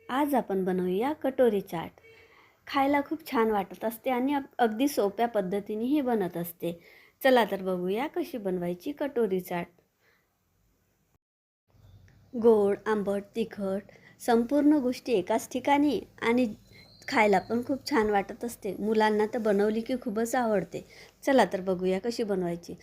आज आपण बनवूया कटोरी चाट। खायला खूप छान वाटत असते आणि अगदी सोप्या पद्धतीने हे बनत असते। चला तर बघूया कशी बनवायची कटोरी चाट। गोड, आंबट, तिखट संपूर्ण गोष्टी एकाच ठिकाणी आणि खायला पण खूप छान वाटत असते। मुलांना तर बनवली की खूपच आवडते। चला तर बघूया कशी बनवायची।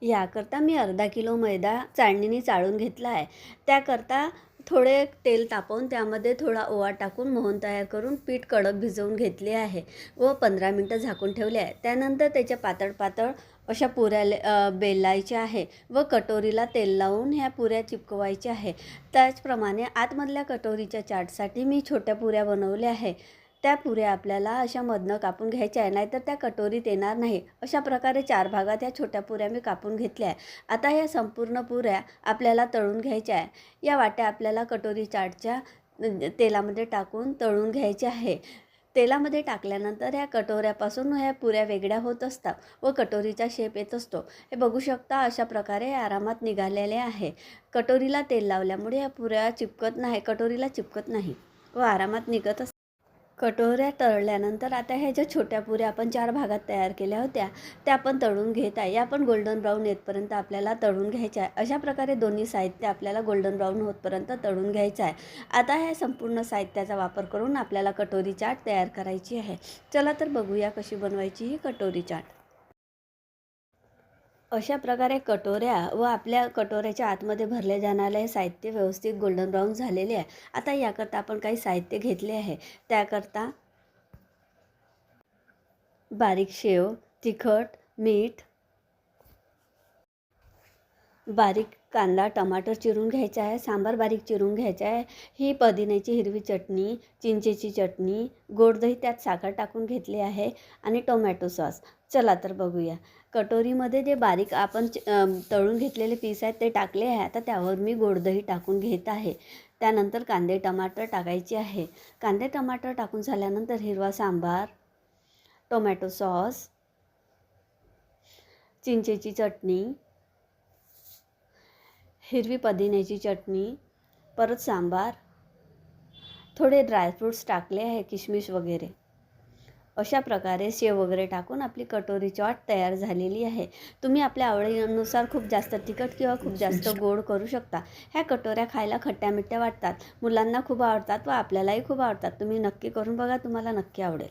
याकरता मी अर्धा किलो मैदा चाळणीने चाळून घेतला आहे। त्याकरता थोडे तेल तापवून त्यामध्ये थोडा ओवा टाकून मोहन तयार करून पीठ कडक भिजवून घेतले आहे व 15 मिनिटं झाकून ठेवले आहे। त्यानंतर त्याच्या पातळ पातळ अशा पुऱ्या बेलायच्या आहे व कटोरीला तेल लावून ह्या पुऱ्या चिपकवायच्या आहे। त्याचप्रमाणे आतमधल्या कटोरीच्या चाटसाठी मी छोट्या पुऱ्या बनवल्या आहे। त्या पुऱ्या आपल्याला अशा मधनं कापून घ्यायच्या आहे, नाहीतर त्या कटोरीत येणार नाही। अशा प्रकारे 4 भागात या छोट्या पुऱ्या मी कापून घेतल्या आहे। आता या संपूर्ण पुऱ्या आपल्याला तळून घ्यायच्या आहे। या वाट्या आपल्याला कटोरी चाटच्या तेलामध्ये टाकून तळून घ्यायच्या आहे। तेलामध्ये टाकल्यानंतर या कटोऱ्यापासून ह्या पुऱ्या वेगळ्या होत असतात व कटोरीचा शेप येत असतो। हे बघू शकता, अशा प्रकारे आरामात निघालेले आहे। कटोरीला तेल लावल्यामुळे या पुऱ्या कटोरीला चिपकत नाही व आरामात निघत असतात। कटोऱ्या तळल्यानंतर आता ह्या ज्या छोट्या पुऱ्या आपण 4 भागात तयार केल्या होत्या त्या आपण तळून घेत आहे। या पण गोल्डन ब्राऊन येतपर्यंत आपल्याला तळून घ्यायच्या आहे। अशा प्रकारे दोन्ही साहित्य आपल्याला गोल्डन ब्राऊन होतपर्यंत तळून घ्यायचं आहे। आता ह्या संपूर्ण साहित्याचा वापर करून आपल्याला कटोरी चाट तयार करायची आहे। चला तर बघूया कशी बनवायची ही कटोरी चाट। अशा प्रकारे कटोऱ्या व आपल्या कटोऱ्याच्या आतमध्ये भरले जाणारे साहित्य व्यवस्थित गोल्डन ब्राऊन झालेले आहे। आता याकरता आपण काही साहित्य घेतले आहे। त्याकरता बारीक शेव, तिखट, मीठ, बारीक कांदा, टमाटर चिरून घ्यायचा आहे, सांबार बारीक चिरून घ्यायचा आहे, ही पुदिन्याची हिरवी चटणी, चिंचेची चटणी, गोड दही त्यात साखर टाकून घेतली आहे आणि टोमॅटो सॉस। चला तर बघूया। कटोरीमध्ये जे बारीक आपण तळून घेतलेले पीस आहेत ते टाकले आहे। आता त्यावर मी गोड दही टाकून घेत आहे। त्यानंतर कांदे टमाटर टाकायचे आहे। कांदे टमाटर टाकून झाल्यानंतर हिरवा सांबार, टोमॅटो सॉस, चिंचेची चटणी, हिरवी पुदिन्याची चटणी, परत सांबार, थोडे ड्रायफ्रूट्स टाकले आहे, किशमिश वगैरे। अशा प्रकारे शेव वगैरे टाकून आपली कटोरी चाट तयार झालेली आहे। तुम्ही आपल्या आवडीनुसार खूप जास्त तिखट किंवा खूप जास्त गोड करू शकता। ह्या कटोऱ्या खायला खट्ट्या मिठ्ठ्या वाटतात, मुलांना खूप आवडतात व आपल्यालाही खूप आवडतात। तुम्ही नक्की करून बघा, तुम्हाला नक्की आवडेल।